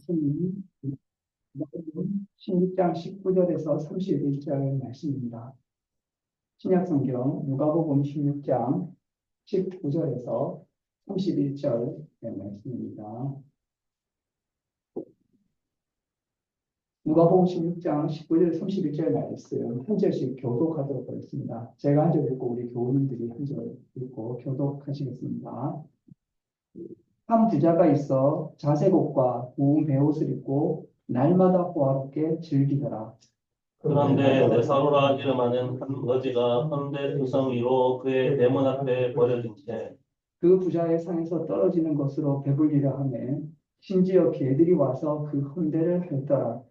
말씀은 누가복음 16장 19절에서 31절 말씀입니다. 신약성경 누가복음 16장 19절에서 31절의 말씀입니다. 누가복음 16장 19절 31절 말씀 한 절씩 교독하도록 하겠습니다. 제가 한 절 읽고 우리 교우님들이 한 절 읽고 교독하시겠습니다. 한 부자가 있어 자색 옷과 고운 베옷을 입고 날마다 호화롭게 즐기더라. 그런데 네사로라 이름하는 한 거지가 헌데 두성 위로 그의 대문 앞에 버려진 채 그 부자의 상에서 떨어지는 것으로 배불리려 하매 심지어 개들이 와서 그 헌대를 핥더라.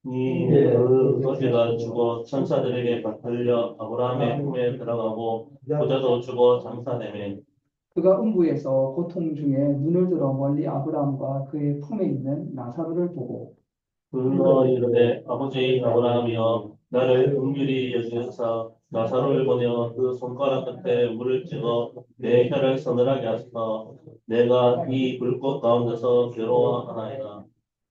그 거지가 죽어 천사들에게 받들려 아브라함의 품에 들어가고 부자도 죽어 장사되매 그가 음부에서 고통 중에 눈을 들어 멀리 아브라함과 그의 품에 있는 나사로를 보고 불러 이르되 아버지 아브라함이여 나를 긍휼히 여기소서 나사로를 보내어 그 손가락 끝에 물을 찍어 내 혀를 서늘하게 하소서 내가 이 불꽃 가운데서 괴로워하나이다.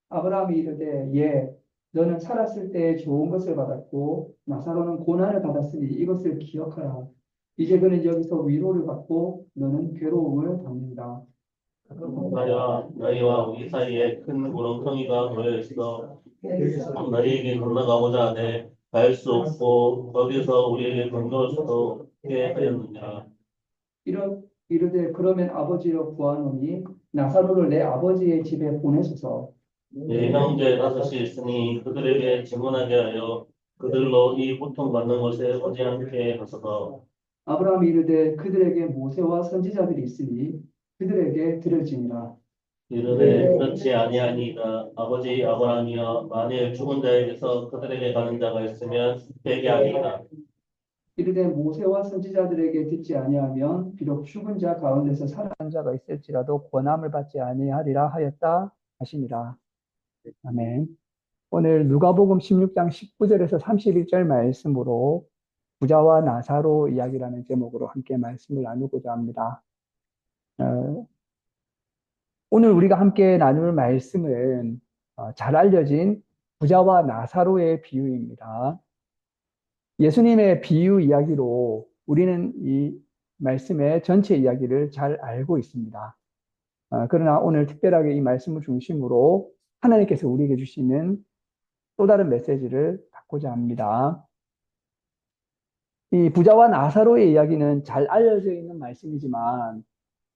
아브라함이 이르되 너는 살았을 때 좋은 것을 받았고 나사로는 고난을 받았으니 이것을 기억하라. 이제 그는 여기서 위로를 받고 너는 괴로움을 받는다. 나야 너희와 우리 사이에 큰 구렁텅이가 놓여 있어 너희에게 건너가고자 하되 갈 수 없고 거기서 우리에게 건너올 수도 없게 하였느니라. 이르되 그러면 아버지여 구하노니 나사로를 내 아버지의 집에 보내소서. 내 형제 다섯이 있으니 그들에게 증언하게 하여 그들로 이 고통받는 곳에 오지 않게 하소서. 아브라함이 이르되 그들에게 모세와 선지자들이 있으니 그들에게 들을지니라. 이르되 그렇지 아니하니이다. 아버지 아브라함이여 만일 죽은 자에게서 그들에게 가는 자가 있으면 되게 하리이다. 이르되 모세와 선지자들에게 듣지 아니하면 비록 죽은 자 가운데서 살아난 자가 있을지라도 권함을 받지 아니하리라 하였다 하시니라. 아멘. 오늘 누가복음 16장 19절에서 31절 말씀으로 부자와 나사로 이야기라는 제목으로 함께 말씀을 나누고자 합니다. 오늘 우리가 함께 나눌 말씀은 잘 알려진 부자와 나사로의 비유입니다. 예수님의 비유 이야기로 우리는 이 말씀의 전체 이야기를 잘 알고 있습니다. 그러나 오늘 특별하게 이 말씀을 중심으로 하나님께서 우리에게 주시는 또 다른 메시지를 받고자 합니다. 이 부자와 나사로의 이야기는 잘 알려져 있는 말씀이지만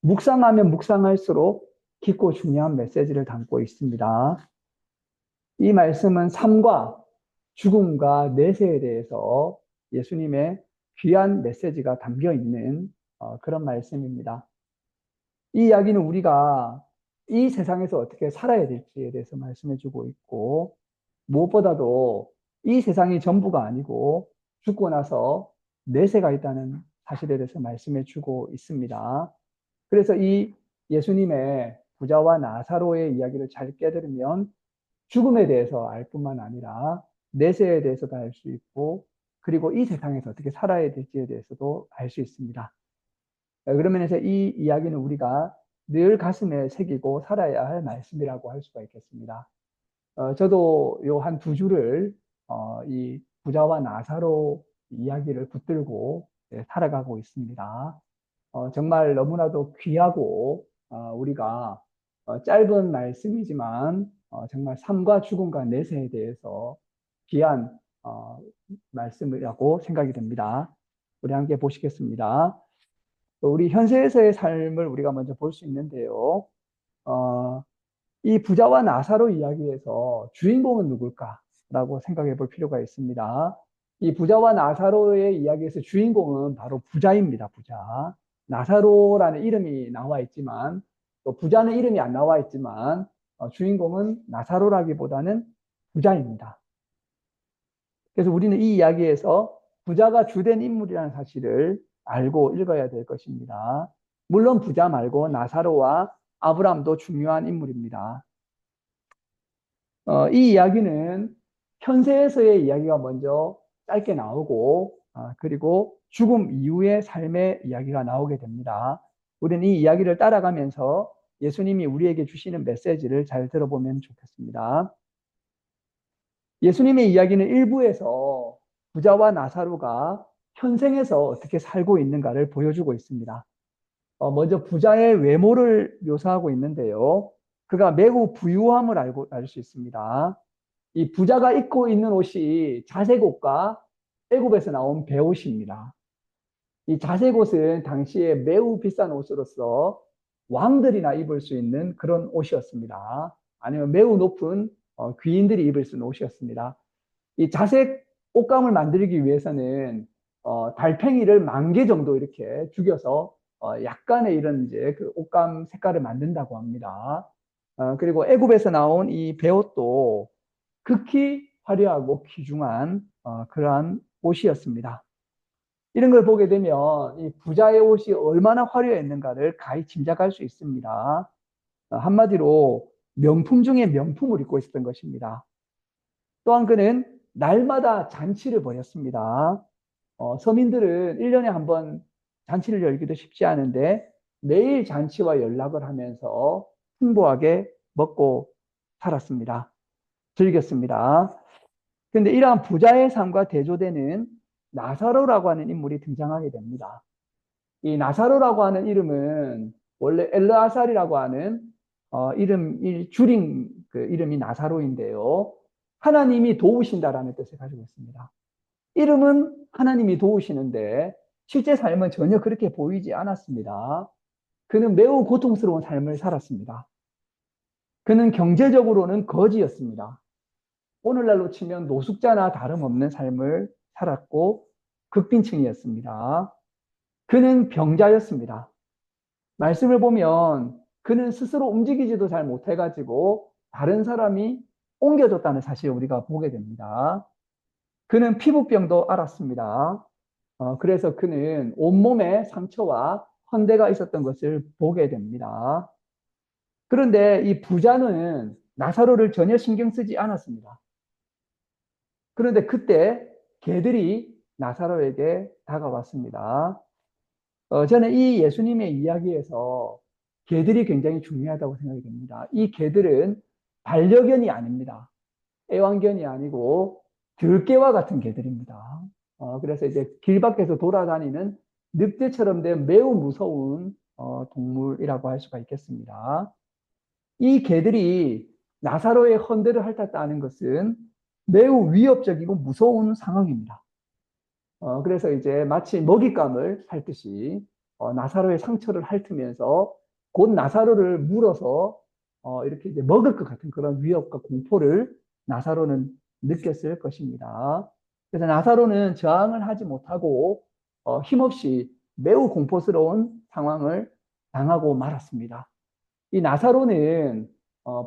묵상하면 묵상할수록 깊고 중요한 메시지를 담고 있습니다. 이 말씀은 삶과 죽음과 내세에 대해서 예수님의 귀한 메시지가 담겨 있는 그런 말씀입니다. 이 이야기는 우리가 이 세상에서 어떻게 살아야 될지에 대해서 말씀해 주고 있고 무엇보다도 이 세상이 전부가 아니고 죽고 나서 내세가 있다는 사실에 대해서 말씀해 주고 있습니다. 그래서 이 예수님의 부자와 나사로의 이야기를 잘 깨달으면 죽음에 대해서 알 뿐만 아니라 내세에 대해서도 알 수 있고 그리고 이 세상에서 어떻게 살아야 될지에 대해서도 알 수 있습니다. 그런 면에서 이 이야기는 우리가 늘 가슴에 새기고 살아야 할 말씀이라고 할 수가 있겠습니다. 저도 요 한 두 주를 이 부자와 나사로 이야기를 붙들고 살아가고 있습니다. 정말 너무나도 귀하고 우리가 짧은 말씀이지만 정말 삶과 죽음과 내세에 대해서 귀한 말씀이라고 생각이 됩니다. 우리 함께 보시겠습니다. 우리 현세에서의 삶을 우리가 먼저 볼 수 있는데요. 이 부자와 나사로 이야기에서 주인공은 누굴까라고 생각해 볼 필요가 있습니다. 이 부자와 나사로의 이야기에서 주인공은 바로 부자입니다. 부자. 나사로라는 이름이 나와 있지만 또 부자는 이름이 안 나와 있지만 주인공은 나사로라기보다는 부자입니다. 그래서 우리는 이 이야기에서 부자가 주된 인물이라는 사실을 알고 읽어야 될 것입니다. 물론 부자 말고 나사로와 아브라함도 중요한 인물입니다. 이 이야기는 현세에서의 이야기가 먼저 짧게 나오고 그리고 죽음 이후의 삶의 이야기가 나오게 됩니다. 우리는 이 이야기를 따라가면서 예수님이 우리에게 주시는 메시지를 잘 들어보면 좋겠습니다. 예수님의 이야기는 일부에서 부자와 나사로가 현생에서 어떻게 살고 있는가를 보여주고 있습니다. 먼저 부자의 외모를 묘사하고 있는데요. 그가 매우 부유함을 알 수 있습니다. 이 부자가 입고 있는 옷이 자색 옷과 애굽에서 나온 베옷입니다. 이 자색 옷은 당시에 매우 비싼 옷으로서 왕들이나 입을 수 있는 그런 옷이었습니다. 아니면 매우 높은 귀인들이 입을 수 있는 옷이었습니다. 이 자색 옷감을 만들기 위해서는 달팽이를 10,000개 정도 이렇게 죽여서 약간의 이런 이제 그 옷감 색깔을 만든다고 합니다. 그리고 애굽에서 나온 이 베옷도 극히 화려하고 귀중한 그러한 옷이었습니다. 이런 걸 보게 되면 이 부자의 옷이 얼마나 화려했는가를 가히 짐작할 수 있습니다. 한마디로 명품 중에 명품을 입고 있었던 것입니다. 또한 그는 날마다 잔치를 벌였습니다. 서민들은 1년에 한 번 잔치를 열기도 쉽지 않은데 매일 잔치와 연락을 하면서 풍부하게 먹고 살았습니다. 즐겼습니다. 그런데 이러한 부자의 삶과 대조되는 나사로라고 하는 인물이 등장하게 됩니다. 이 나사로라고 하는 이름은 원래 엘르아살이라고 하는 이름 줄인 그 이름이 나사로인데요. 하나님이 도우신다라는 뜻을 가지고 있습니다. 이름은 하나님이 도우시는데 실제 삶은 전혀 그렇게 보이지 않았습니다. 그는 매우 고통스러운 삶을 살았습니다. 그는 경제적으로는 거지였습니다. 오늘날로 치면 노숙자나 다름없는 삶을 살았고 극빈층이었습니다. 그는 병자였습니다. 말씀을 보면 그는 스스로 움직이지도 잘 못해가지고 다른 사람이 옮겨줬다는 사실을 우리가 보게 됩니다. 그는 피부병도 앓았습니다. 그래서 그는 온몸에 상처와 헌대가 있었던 것을 보게 됩니다. 그런데 이 부자는 나사로를 전혀 신경 쓰지 않았습니다. 그런데 그때 개들이 나사로에게 다가왔습니다. 저는 이 예수님의 이야기에서 개들이 굉장히 중요하다고 생각이 됩니다. 이 개들은 반려견이 아닙니다. 애완견이 아니고 들개와 같은 개들입니다. 그래서 이제 길 밖에서 돌아다니는 늑대처럼 된 매우 무서운 동물이라고 할 수가 있겠습니다. 이 개들이 나사로의 헌대를 핥았다는 것은 매우 위협적이고 무서운 상황입니다. 그래서 이제 마치 먹잇감을 핥듯이 나사로의 상처를 핥으면서 곧 나사로를 물어서 이렇게 이제 먹을 것 같은 그런 위협과 공포를 나사로는 느꼈을 것입니다. 그래서 나사로는 저항을 하지 못하고 힘없이 매우 공포스러운 상황을 당하고 말았습니다. 이 나사로는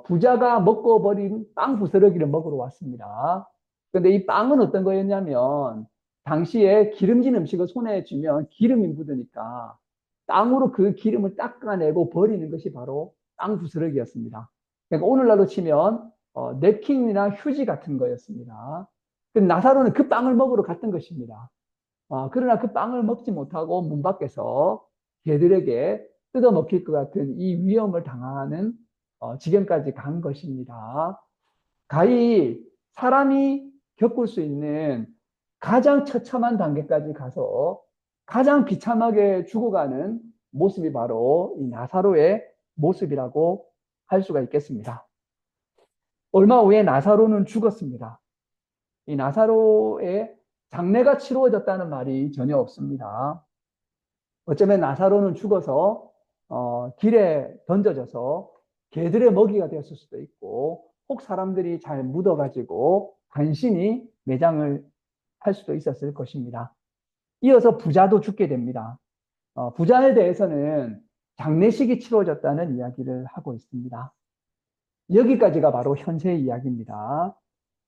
부자가 먹고 버린 빵 부스러기를 먹으러 왔습니다. 그런데 이 빵은 어떤 거였냐면 당시에 기름진 음식을 손에 쥐면 기름이 묻으니까 땅으로 그 기름을 닦아내고 버리는 것이 바로 빵 부스러기였습니다. 그러니까 오늘날로 치면 냅킨이나 휴지 같은 거였습니다. 나사로는 그 빵을 먹으러 갔던 것입니다. 그러나 그 빵을 먹지 못하고 문 밖에서 개들에게 뜯어먹힐 것 같은 이 위험을 당하는 지경까지 간 것입니다. 가히 사람이 겪을 수 있는 가장 처참한 단계까지 가서 가장 비참하게 죽어가는 모습이 바로 이 나사로의 모습이라고 할 수가 있겠습니다. 얼마 후에 나사로는 죽었습니다. 이 나사로의 장례가 치루어졌다는 말이 전혀 없습니다. 어쩌면 나사로는 죽어서 길에 던져져서 개들의 먹이가 되었을 수도 있고 혹 사람들이 잘 묻어가지고 간신히 매장을 할 수도 있었을 것입니다. 이어서 부자도 죽게 됩니다. 부자에 대해서는 장례식이 치러졌다는 이야기를 하고 있습니다. 여기까지가 바로 현세의 이야기입니다.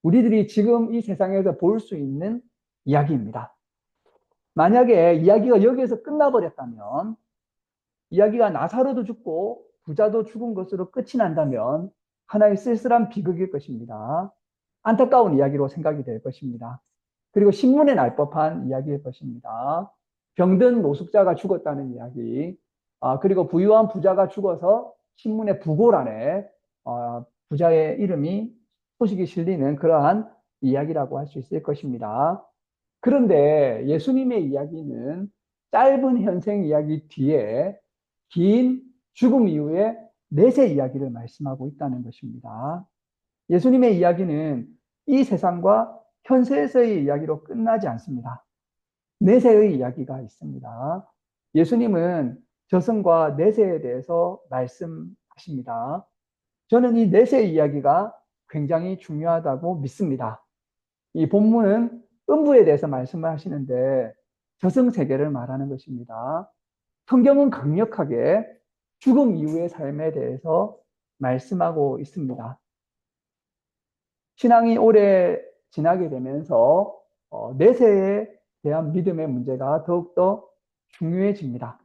우리들이 지금 이 세상에서 볼 수 있는 이야기입니다. 만약에 이야기가 여기에서 끝나버렸다면 이야기가 나사로도 죽고 부자도 죽은 것으로 끝이 난다면 하나의 쓸쓸한 비극일 것입니다. 안타까운 이야기로 생각이 될 것입니다. 그리고 신문에 날 법한 이야기일 것입니다. 병든 노숙자가 죽었다는 이야기, 그리고 부유한 부자가 죽어서 신문의 부고란에 부자의 이름이 소식이 실리는 그러한 이야기라고 할 수 있을 것입니다. 그런데 예수님의 이야기는 짧은 현생 이야기 뒤에 긴 죽음 이후에 내세 이야기를 말씀하고 있다는 것입니다. 예수님의 이야기는 이 세상과 현세에서의 이야기로 끝나지 않습니다. 내세의 이야기가 있습니다. 예수님은 저승과 내세에 대해서 말씀하십니다. 저는 이 내세 이야기가 굉장히 중요하다고 믿습니다. 이 본문은 음부에 대해서 말씀을 하시는데 저승 세계를 말하는 것입니다. 성경은 강력하게 죽음 이후의 삶에 대해서 말씀하고 있습니다. 신앙이 오래 지나게 되면서 내세에 대한 믿음의 문제가 더욱더 중요해집니다.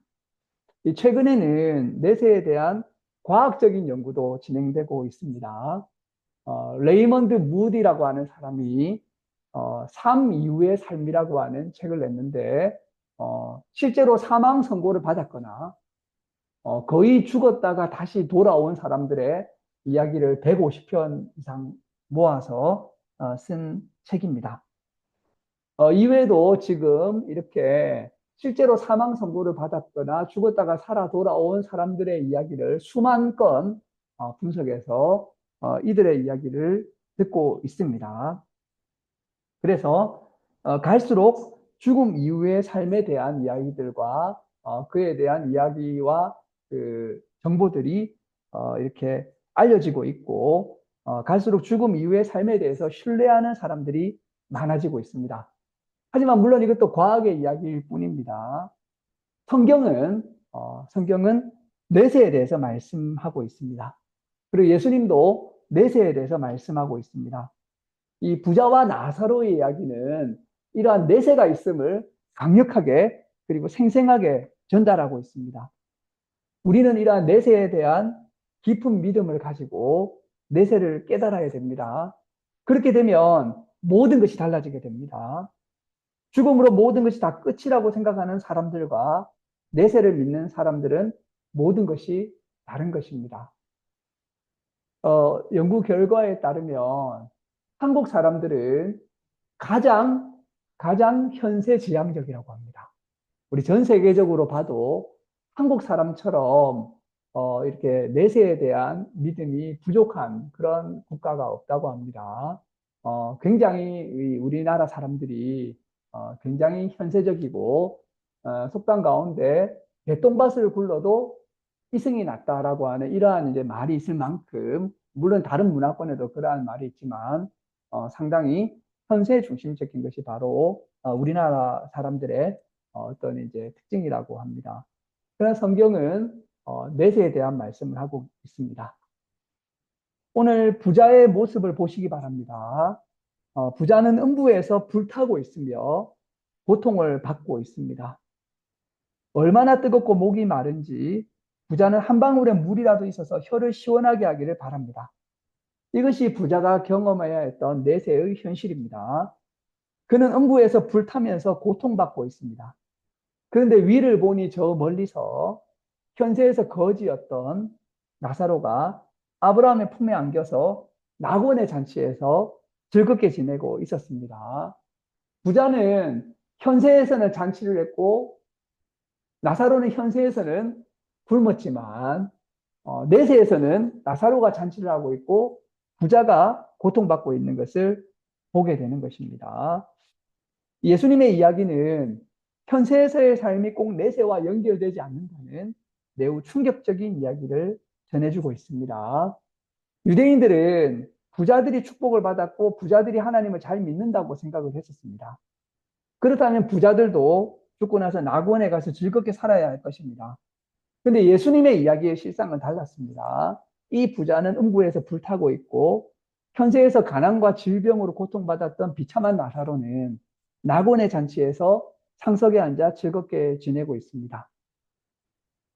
최근에는 내세에 대한 과학적인 연구도 진행되고 있습니다. 레이먼드 무디라고 하는 사람이 삶 이후의 삶이라고 하는 책을 냈는데 실제로 사망 선고를 받았거나 거의 죽었다가 다시 돌아온 사람들의 이야기를 150편 이상 모아서 쓴 책입니다. 이외에도 지금 이렇게 실제로 사망 선고를 받았거나 죽었다가 살아 돌아온 사람들의 이야기를 수만 건 분석해서 이들의 이야기를 듣고 있습니다. 그래서 갈수록 죽음 이후의 삶에 대한 이야기들과 그에 대한 이야기와 그 정보들이 이렇게 알려지고 있고 갈수록 죽음 이후의 삶에 대해서 신뢰하는 사람들이 많아지고 있습니다. 하지만 물론 이것도 과학의 이야기일 뿐입니다. 성경은 성경은 내세에 대해서 말씀하고 있습니다. 그리고 예수님도 내세에 대해서 말씀하고 있습니다. 이 부자와 나사로의 이야기는 이러한 내세가 있음을 강력하게 그리고 생생하게 전달하고 있습니다. 우리는 이러한 내세에 대한 깊은 믿음을 가지고 내세를 깨달아야 됩니다. 그렇게 되면 모든 것이 달라지게 됩니다. 죽음으로 모든 것이 다 끝이라고 생각하는 사람들과 내세를 믿는 사람들은 모든 것이 다른 것입니다. 연구 결과에 따르면 한국 사람들은 가장 현세지향적이라고 합니다. 우리 전 세계적으로 봐도 한국 사람처럼 이렇게 내세에 대한 믿음이 부족한 그런 국가가 없다고 합니다. 굉장히 우리나라 사람들이 굉장히 현세적이고 속담 가운데 개똥밭을 굴러도 이승이 낫다라고 하는 이러한 이제 말이 있을 만큼 물론 다른 문화권에도 그러한 말이 있지만 상당히 현세 중심적인 것이 바로 우리나라 사람들의 어떤 이제 특징이라고 합니다. 그러나 성경은 내세에 대한 말씀을 하고 있습니다. 오늘 부자의 모습을 보시기 바랍니다. 부자는 음부에서 불타고 있으며 고통을 받고 있습니다. 얼마나 뜨겁고 목이 마른지 부자는 한 방울의 물이라도 있어서 혀를 시원하게 하기를 바랍니다. 이것이 부자가 경험해야 했던 내세의 현실입니다. 그는 음부에서 불타면서 고통받고 있습니다. 그런데 위를 보니 저 멀리서 현세에서 거지였던 나사로가 아브라함의 품에 안겨서 낙원의 잔치에서 즐겁게 지내고 있었습니다. 부자는 현세에서는 잔치를 했고 나사로는 현세에서는 굶었지만 내세에서는 나사로가 잔치를 하고 있고 부자가 고통받고 있는 것을 보게 되는 것입니다. 예수님의 이야기는 현세에서의 삶이 꼭 내세와 연결되지 않는다는 매우 충격적인 이야기를 전해주고 있습니다. 유대인들은 부자들이 축복을 받았고 부자들이 하나님을 잘 믿는다고 생각을 했었습니다. 그렇다면 부자들도 죽고 나서 낙원에 가서 즐겁게 살아야 할 것입니다. 그런데 예수님의 이야기의 실상은 달랐습니다. 이 부자는 음부에서 불타고 있고 현세에서 가난과 질병으로 고통받았던 비참한 나사로는 낙원의 잔치에서 상석에 앉아 즐겁게 지내고 있습니다.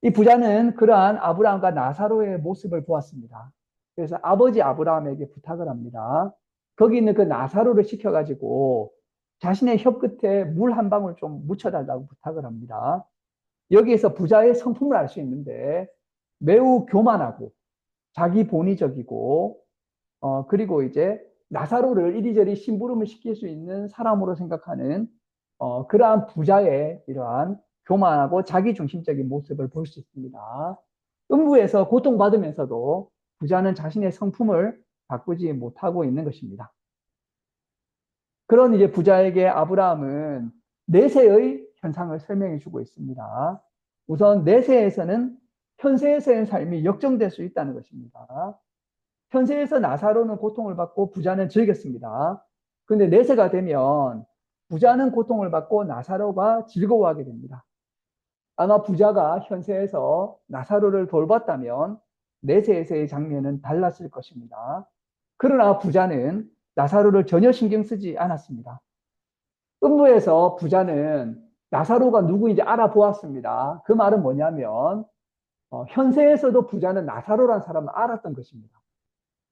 이 부자는 그러한 아브라함과 나사로의 모습을 보았습니다. 그래서 아버지 아브라함에게 부탁을 합니다. 거기 있는 그 나사로를 시켜가지고 자신의 혀 끝에 물 한 방울 좀 묻혀달라고 부탁을 합니다. 여기에서 부자의 성품을 알 수 있는데 매우 교만하고 자기 본의적이고 그리고 이제 나사로를 이리저리 심부름을 시킬 수 있는 사람으로 생각하는 그러한 부자의 이러한 교만하고 자기중심적인 모습을 볼 수 있습니다. 음부에서 고통받으면서도 부자는 자신의 성품을 바꾸지 못하고 있는 것입니다. 그런 이제 부자에게 아브라함은 내세의 현상을 설명해 주고 있습니다. 우선 내세에서는 현세에서의 삶이 역정될 수 있다는 것입니다. 현세에서 나사로는 고통을 받고 부자는 즐겼습니다. 그런데 내세가 되면 부자는 고통을 받고 나사로가 즐거워하게 됩니다. 아마 부자가 현세에서 나사로를 돌봤다면 내세에서의 장면은 달랐을 것입니다. 그러나 부자는 나사로를 전혀 신경 쓰지 않았습니다. 음부에서 부자는 나사로가 누구인지 알아보았습니다. 그 말은 뭐냐면 현세에서도 부자는 나사로라는 사람을 알았던 것입니다.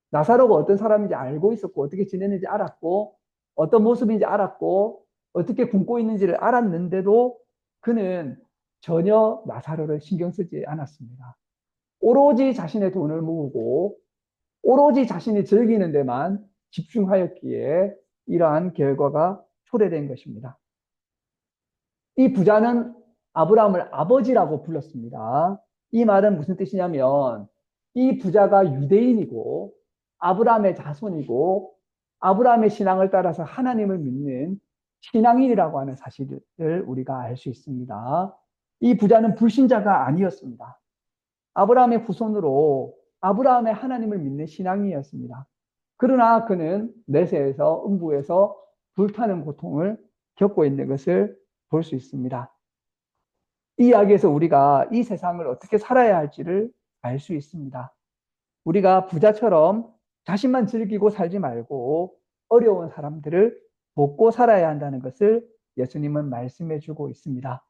나사로가 어떤 사람인지 알고 있었고 어떻게 지내는지 알았고 어떤 모습인지 알았고 어떻게 굶고 있는지를 알았는데도 그는 전혀 나사로를 신경 쓰지 않았습니다. 오로지 자신의 돈을 모으고 오로지 자신이 즐기는 데만 집중하였기에 이러한 결과가 초래된 것입니다. 이 부자는 아브라함을 아버지라고 불렀습니다. 이 말은 무슨 뜻이냐면 이 부자가 유대인이고 아브라함의 자손이고 아브라함의 신앙을 따라서 하나님을 믿는 신앙인이라고 하는 사실을 우리가 알 수 있습니다. 이 부자는 불신자가 아니었습니다. 아브라함의 후손으로 아브라함의 하나님을 믿는 신앙인이었습니다. 그러나 그는 내세에서 음부에서 불타는 고통을 겪고 있는 것을 볼 수 있습니다. 이 이야기에서 우리가 이 세상을 어떻게 살아야 할지를 알 수 있습니다. 우리가 부자처럼 자신만 즐기고 살지 말고 어려운 사람들을 돕고 살아야 한다는 것을 예수님은 말씀해 주고 있습니다.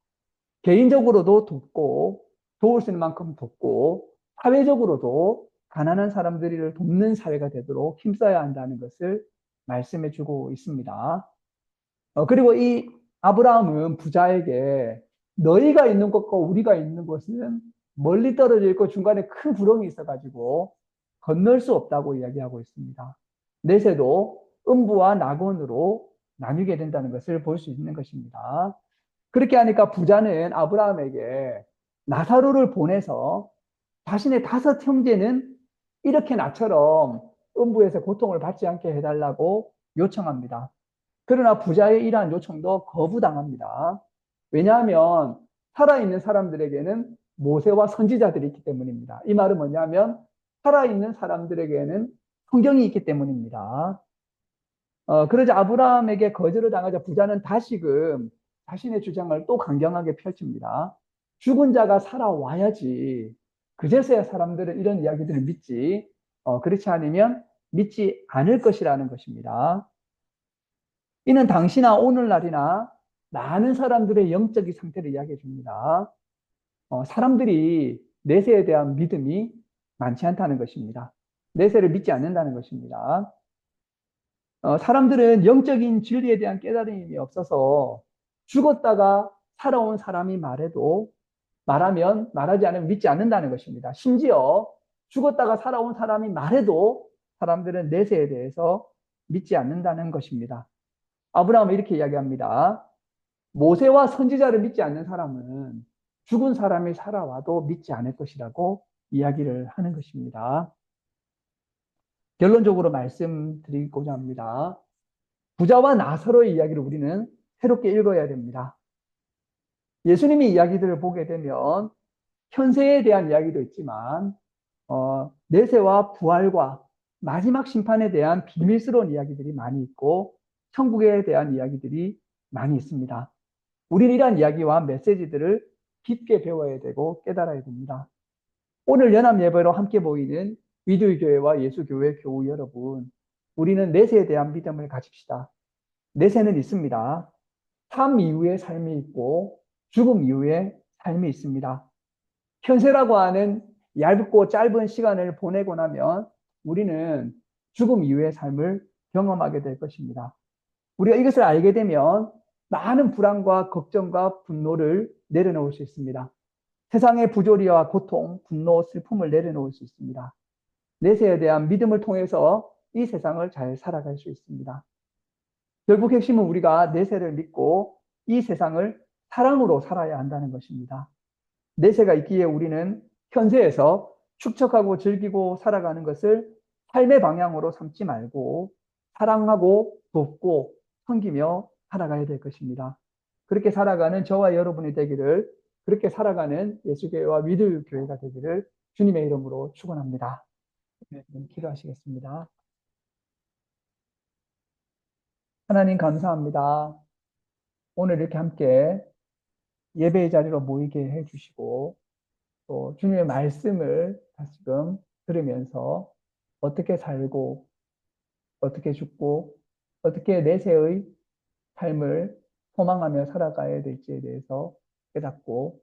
개인적으로도 돕고 도울 수 있는 만큼 돕고 사회적으로도 가난한 사람들을 돕는 사회가 되도록 힘써야 한다는 것을 말씀해 주고 있습니다. 그리고 이 아브라함은 부자에게 너희가 있는 곳과 우리가 있는 곳은 멀리 떨어져 있고 중간에 큰 구렁이 있어가지고 건널 수 없다고 이야기하고 있습니다. 내세도 음부와 낙원으로 나뉘게 된다는 것을 볼 수 있는 것입니다. 그렇게 하니까 부자는 아브라함에게 나사로를 보내서 자신의 5형제는 이렇게 나처럼 음부에서 고통을 받지 않게 해달라고 요청합니다. 그러나 부자의 이러한 요청도 거부당합니다. 왜냐하면 살아있는 사람들에게는 모세와 선지자들이 있기 때문입니다. 이 말은 뭐냐면 살아있는 사람들에게는 성경이 있기 때문입니다. 그러자 아브라함에게 거절을 당하자 부자는 다시금 자신의 주장을 또 강경하게 펼칩니다. 죽은 자가 살아와야지. 그제서야 사람들은 이런 이야기들을 믿지. 그렇지 않으면 믿지 않을 것이라는 것입니다. 이는 당시나 오늘날이나 많은 사람들의 영적인 상태를 이야기해 줍니다. 사람들이 내세에 대한 믿음이 많지 않다는 것입니다. 내세를 믿지 않는다는 것입니다. 사람들은 영적인 진리에 대한 깨달음이 없어서 죽었다가 살아온 사람이 말하지 않으면 믿지 않는다는 것입니다. 심지어 죽었다가 살아온 사람이 말해도 사람들은 내세에 대해서 믿지 않는다는 것입니다. 아브라함은 이렇게 이야기합니다. 모세와 선지자를 믿지 않는 사람은 죽은 사람이 살아와도 믿지 않을 것이라고 이야기를 하는 것입니다. 결론적으로 말씀드리고자 합니다. 부자와 나사로의 이야기를 우리는 새롭게 읽어야 됩니다. 예수님의 이야기들을 보게 되면 현세에 대한 이야기도 있지만 내세와 부활과 마지막 심판에 대한 비밀스러운 이야기들이 많이 있고 천국에 대한 이야기들이 많이 있습니다. 우리는 이러한 이야기와 메시지들을 깊게 배워야 되고 깨달아야 됩니다. 오늘 연합 예배로 함께 모이는 위드위 교회와 예수교회 교우 여러분, 우리는 내세에 대한 믿음을 가집시다. 내세는 있습니다. 삶 이후의 삶이 있고 죽음 이후의 삶이 있습니다. 현세라고 하는 얇고 짧은 시간을 보내고 나면 우리는 죽음 이후의 삶을 경험하게 될 것입니다. 우리가 이것을 알게 되면 많은 불안과 걱정과 분노를 내려놓을 수 있습니다. 세상의 부조리와 고통, 분노, 슬픔을 내려놓을 수 있습니다. 내세에 대한 믿음을 통해서 이 세상을 잘 살아갈 수 있습니다. 결국 핵심은 우리가 내세를 믿고 이 세상을 사랑으로 살아야 한다는 것입니다. 내세가 있기에 우리는 현세에서 축적하고 즐기고 살아가는 것을 삶의 방향으로 삼지 말고 사랑하고 돕고 섬기며 살아가야 될 것입니다. 그렇게 살아가는 저와 여러분이 되기를, 그렇게 살아가는 예수교회와 위드교회가 되기를 주님의 이름으로 축원합니다. 네, 기도하시겠습니다. 하나님 감사합니다. 오늘 이렇게 함께 예배의 자리로 모이게 해주시고 또 주님의 말씀을 다시금 들으면서 어떻게 살고 어떻게 죽고 어떻게 내세의 삶을 소망하며 살아가야 될지에 대해서 깨닫고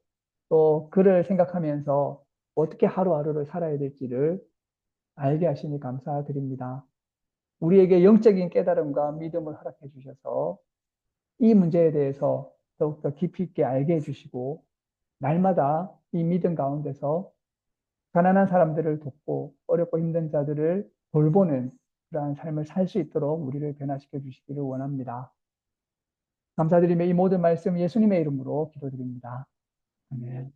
또 그를 생각하면서 어떻게 하루하루를 살아야 될지를 알게 하시니 감사드립니다. 우리에게 영적인 깨달음과 믿음을 허락해 주셔서 이 문제에 대해서 더욱더 깊이 있게 알게 해주시고 날마다 이 믿음 가운데서 가난한 사람들을 돕고 어렵고 힘든 자들을 돌보는 그러한 삶을 살 수 있도록 우리를 변화시켜 주시기를 원합니다. 감사드리며 이 모든 말씀 예수님의 이름으로 기도드립니다. 아멘.